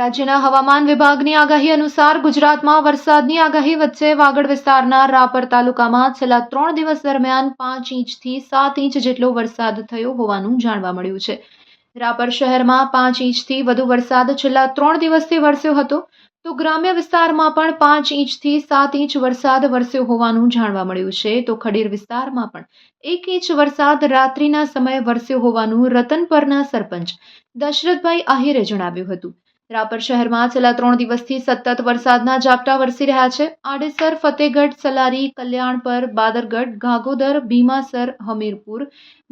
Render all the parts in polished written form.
રાજ્યના હવામાન વિભાગની આગાહી અનુસાર ગુજરાતમાં વરસાદની આગાહી વચ્ચે વાગડ વિસ્તારના રાપર તાલુકામાં છેલ્લા 3 દિવસ દરમિયાન 5 ઇંચથી 7 ઇંચ જેટલો વરસાદ થયો હોવાનું જાણવા મળ્યું છે. રાપર શહેરમાં 5 ઇંચથી વધુ વરસાદ છેલ્લા 3 દિવસથી વરસ્યો હતો, તો ગ્રામ્ય વિસ્તારમાં પણ 5 ઇંચથી 7 ઇંચ વરસાદ વરસ્યો હોવાનું જાણવા મળ્યું છે. તો ખડીર વિસ્તારમાં પણ 1 ઇંચ વરસાદ રાત્રિના સમયે વરસ્યો હોવાનું રતનપરના સરપંચ દશરથભાઈ આહિરે જણાવ્યું હતું. રાપર શહેરમાં છેલ્લા 3 દિવસથી સતત વરસાદના ઝાપટા વરસી રહ્યા છે. આડેસર, ફતેગઢ, સલારી, કલ્યાણપર, બાદરગઢ, ગાગોદર, ભીમાસર, હમીરપુર,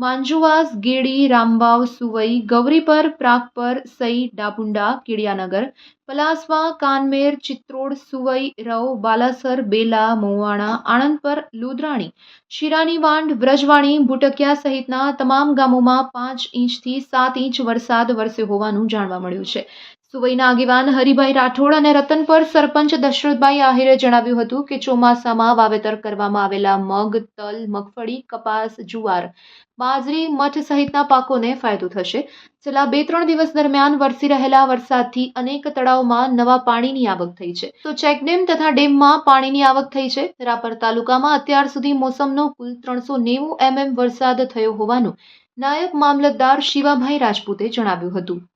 માંજુવાસ, ગેડી, રામવાવ, સુવઈ, ગૌરીપર, પ્રાગપર, સઈ, ડાપુંડા, કેડિયાનગર, પલાસવા, કાનમેર, ચિત્રોડ, સુવઈ, રવ, બાલાસર, બેલા, મોવાણા, આણંદપર, લુદરાણી, શિરાની વાંડ, વ્રજવાણી, ભૂટકિયા સહિતના તમામ ગામોમાં 5 ઇંચથી 7 ઇંચ વરસાદ વરસ્યો હોવાનું જાણવા મળ્યું છે. સુવઈના આગેવાન હરિભાઈ રાઠોડ અને રતનપર સરપંચ દશરથભાઈ આહિરે જણાવ્યું હતું કે ચોમાસામાં વાવેતર કરવામાં આવેલા મગ, તલ, મગફળી, કપાસ, જુવાર, બાજરી, મઠ સહિતના પાકોને ફાયદો થશે. છેલ્લા 2-3 દિવસ દરમિયાન વરસી રહેલા વરસાદથી અનેક તળાવમાં નવા પાણીની આવક થઈ છે, તો ચેકડેમ તથા ડેમમાં પાણીની આવક થઈ છે. રાપર તાલુકામાં અત્યાર સુધી મોસમનો કુલ 390 mm વરસાદ થયો હોવાનું નાયબ મામલતદાર શિવાભાઈ રાજપૂતે જણાવ્યું હતું.